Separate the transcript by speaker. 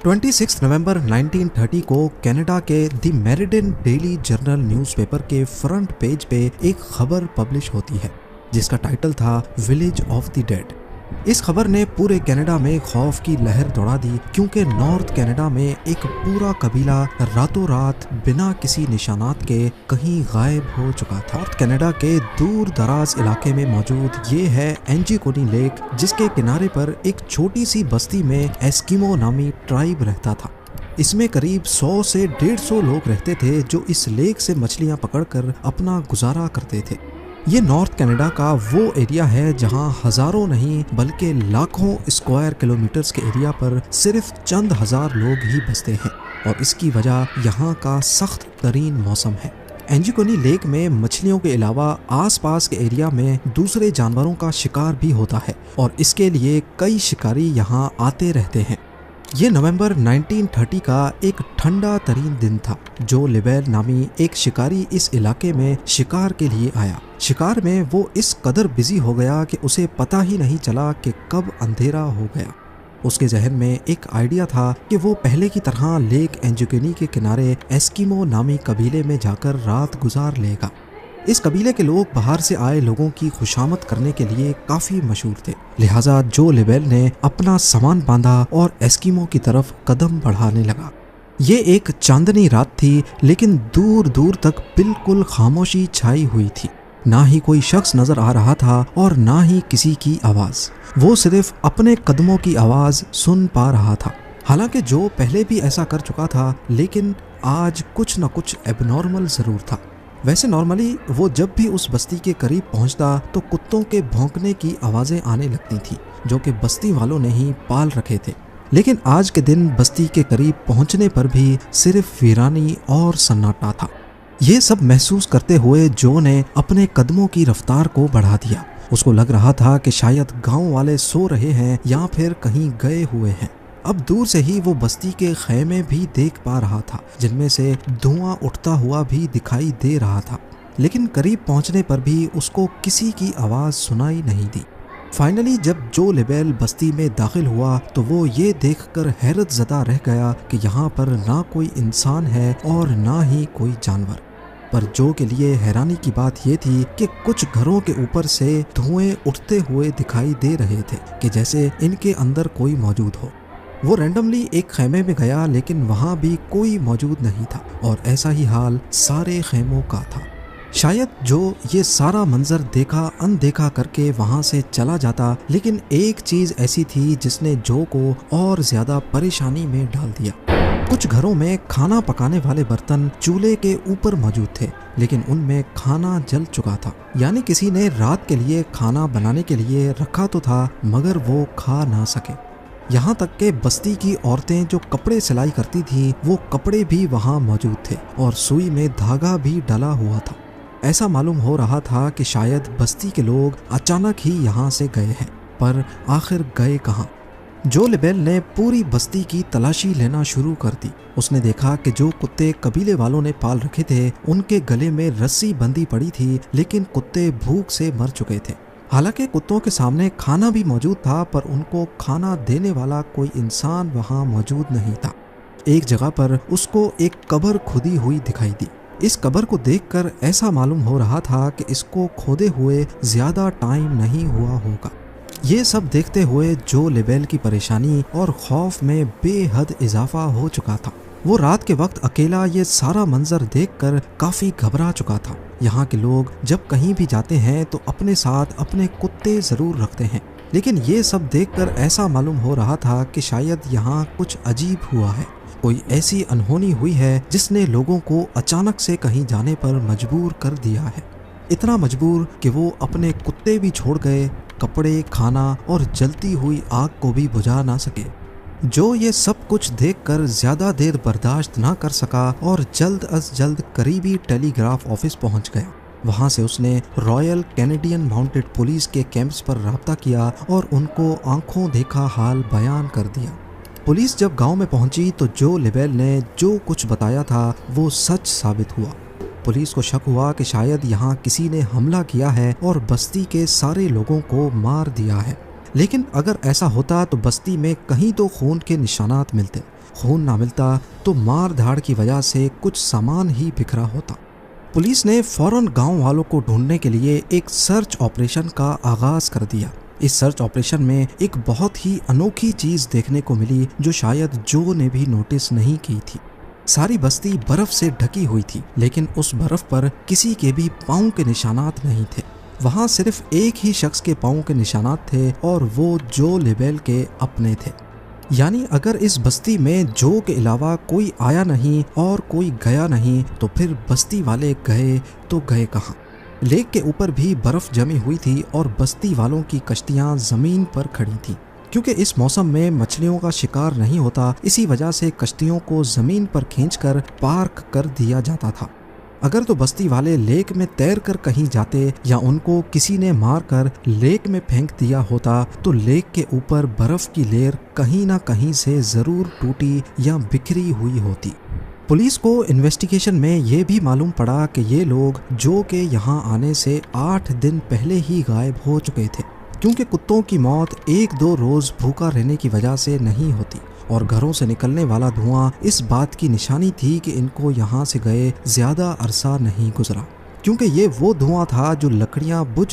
Speaker 1: 26 नवंबर 1930 को कनाडा के the meridian daily journal newspaper के फ्रंट पेज पे एक खबर पब्लिश होती है जिसका टाइटल था विलेज ऑफ द डेड। इस खबर ने पूरे कनाडा में खौफ की लहर दौड़ा दी क्योंकि नॉर्थ कनाडा में एक पूरा कबीला रातों रात बिना किसी निशानात के कहीं गायब हो चुका था। नॉर्थ कनाडा के दूर दराज इलाके में मौजूद ये है एंजिकोनी लेक, जिसके किनारे पर एक छोटी सी बस्ती में एस्किमो नामी ट्राइब रहता था। इसमें करीब 100 से 150 लोग रहते थे जो इस लेक से मछलियां पकड़कर अपना गुजारा करते थे। ये नॉर्थ कनाडा का वो एरिया है जहां हजारों नहीं बल्कि लाखों स्क्वायर किलोमीटर्स के एरिया पर सिर्फ चंद हजार लोग ही बसते हैं और इसकी वजह यहाँ का सख्त तरीन मौसम है। एंजिकोनी लेक में मछलियों के अलावा आसपास के एरिया में दूसरे जानवरों का शिकार भी होता है और इसके लिए कई शिकारी यहाँ आते रहते हैं। ये नवंबर 1930 का एक ठंडा तरीन दिन था। जो लिबेल नामी एक शिकारी इस इलाके में शिकार के लिए आया। शिकार में वो इस कदर बिजी हो गया कि उसे पता ही नहीं चला कि कब अंधेरा हो गया। उसके जहन में एक आइडिया था कि वो पहले की तरह लेक एंजिकोनी के किनारे एस्किमो नामी कबीले में जाकर रात गुजार लेगा। इस कबीले के लोग बाहर से आए लोगों की खुशामद करने के लिए काफी मशहूर थे, लिहाजा जो लिबेल ने अपना सामान बांधा और एस्किमो की तरफ कदम बढ़ाने लगा। ये एक चांदनी रात थी, लेकिन दूर दूर तक बिल्कुल खामोशी छाई हुई थी। ना ही कोई शख्स नजर आ रहा था और ना ही किसी की आवाज। वो सिर्फ अपने कदमों की आवाज सुन पा रहा था। हालांकि जो पहले भी ऐसा कर चुका था, लेकिन आज कुछ न कुछ एबनॉर्मल जरूर था। वैसे नॉर्मली वो जब भी उस बस्ती के करीब पहुंचता तो कुत्तों के भौंकने की आवाजें आने लगती थी, जो कि बस्ती वालों ने ही पाल रखे थे। लेकिन आज के दिन बस्ती के करीब पहुंचने पर भी सिर्फ वीरानी और सन्नाटा था। ये सब महसूस करते हुए जो ने अपने कदमों की रफ्तार को बढ़ा दिया। उसको लग रहा था कि शायद गांव वाले सो रहे हैं या फिर कहीं गए हुए हैं। अब दूर से ही वो बस्ती के खैमे भी देख पा रहा था, जिनमें से धुआं उठता हुआ भी दिखाई दे रहा था। लेकिन करीब पहुंचने पर भी उसको किसी की आवाज सुनाई नहीं दी। फाइनली जब जो लिबेल बस्ती में दाखिल हुआ तो वो ये देखकर हैरत ज़दा रह गया कि यहाँ पर ना कोई इंसान है और ना ही कोई जानवर। पर जो के लिए हैरानी की बात ये थी कि कुछ घरों के ऊपर से धुएं उठते हुए दिखाई दे रहे थे कि जैसे इनके अंदर कोई मौजूद हो। वो रैंडमली एक खैमे में गया, लेकिन वहाँ भी कोई मौजूद नहीं था और ऐसा ही हाल सारे खैमों का था। शायद जो ये सारा मंजर देखा अनदेखा करके वहाँ से चला जाता, लेकिन एक चीज़ ऐसी थी जिसने जो को और ज़्यादा परेशानी में डाल दिया। कुछ घरों में खाना पकाने वाले बर्तन चूल्हे के ऊपर मौजूद थे, लेकिन उनमें खाना जल चुका था। यानी किसी ने रात के लिए खाना बनाने के लिए रखा तो था, मगर वो खा ना सके। यहाँ तक के बस्ती की औरतें जो कपड़े सिलाई करती थीं, वो कपड़े भी वहाँ मौजूद थे और सुई में धागा भी डला हुआ था। ऐसा मालूम हो रहा था कि शायद बस्ती के लोग अचानक ही यहाँ से गए हैं, पर आखिर गए कहाँ? जो लिबेल ने पूरी बस्ती की तलाशी लेना शुरू कर दी। उसने देखा कि जो कुत्ते कबीले वालों ने पाल रखे थे, उनके गले में रस्सी बंधी पड़ी थी, लेकिन कुत्ते भूख से मर चुके थे। हालांकि कुत्तों के सामने खाना भी मौजूद था, पर उनको खाना देने वाला कोई इंसान वहां मौजूद नहीं था। एक जगह पर उसको एक कब्र खुदी हुई दिखाई दी। इस कब्र को देखकर ऐसा मालूम हो रहा था कि इसको खोदे हुए ज्यादा टाइम नहीं हुआ होगा। ये सब देखते हुए जो लिबेल की परेशानी और खौफ में बेहद इजाफा हो चुका था। वो रात के वक्त अकेला ये सारा मंजर देखकर काफी घबरा चुका था। यहाँ के लोग जब कहीं भी जाते हैं तो अपने साथ अपने कुत्ते जरूर रखते हैं, लेकिन ये सब देखकर ऐसा मालूम हो रहा था कि शायद यहाँ कुछ अजीब हुआ है। कोई ऐसी अनहोनी हुई है जिसने लोगों को अचानक से कहीं जाने पर मजबूर कर दिया है। इतना मजबूर कि वो अपने कुत्ते भी छोड़ गए, कपड़े, खाना और जलती हुई आग को भी बुझा ना सके। जो ये सब कुछ देखकर ज्यादा देर बर्दाश्त ना कर सका और जल्द अज जल्द करीबी टेलीग्राफ ऑफिस पहुंच गया। वहां से उसने रॉयल कैनेडियन माउंटेड पुलिस के कैंप्स पर राब्ता किया और उनको आंखों देखा हाल बयान कर दिया। पुलिस जब गांव में पहुंची तो जो लिबेल ने जो कुछ बताया था वो सच साबित हुआ। पुलिस को शक हुआ कि शायद यहाँ किसी ने हमला किया है और बस्ती के सारे लोगों को मार दिया है। लेकिन अगर ऐसा होता तो बस्ती में कहीं तो खून के निशानात मिलते। खून ना मिलता तो मार धाड़ की वजह से कुछ सामान ही बिखरा होता। पुलिस ने फौरन गांव वालों को ढूंढने के लिए एक सर्च ऑपरेशन का आगाज कर दिया। इस सर्च ऑपरेशन में एक बहुत ही अनोखी चीज देखने को मिली जो शायद जो ने भी नोटिस नहीं की थी। सारी बस्ती बर्फ से ढकी हुई थी, लेकिन उस बर्फ पर किसी के भी पांव के निशानात नहीं थे। वहां सिर्फ एक ही शख्स के पांव के निशानात थे और वो जो लेबेल के अपने थे। यानी अगर इस बस्ती में जो के अलावा कोई आया नहीं और कोई गया नहीं तो फिर बस्ती वाले गए तो गए कहाँ। लेक के ऊपर भी बर्फ जमी हुई थी और बस्ती वालों की कश्तियां जमीन पर खड़ी थी। क्योंकि इस मौसम में मछलियों का शिकार नहीं होता, इसी वजह से कश्तियों को जमीन पर खींचकर पार्क कर दिया जाता था। अगर तो बस्ती वाले लेक में तैर कर कहीं जाते या उनको किसी ने मार कर लेक में फेंक दिया होता तो लेक के ऊपर बर्फ की लेयर कहीं ना कहीं से जरूर टूटी या बिखरी हुई होती। पुलिस को इन्वेस्टिगेशन में ये भी मालूम पड़ा कि ये लोग जो के यहाँ आने से 8 दिन पहले ही गायब हो चुके थे, क्योंकि कुत्तों की मौत 1-2 रोज भूखा रहने की वजह से नहीं होती और घरों से निकलने वाला धुआं इस बात की निशानी थी कि इनको यहाँ से गए ज्यादा अरसा नहीं गुजरा, क्योंकि ये वो धुआं था जो लकड़ियां बुझ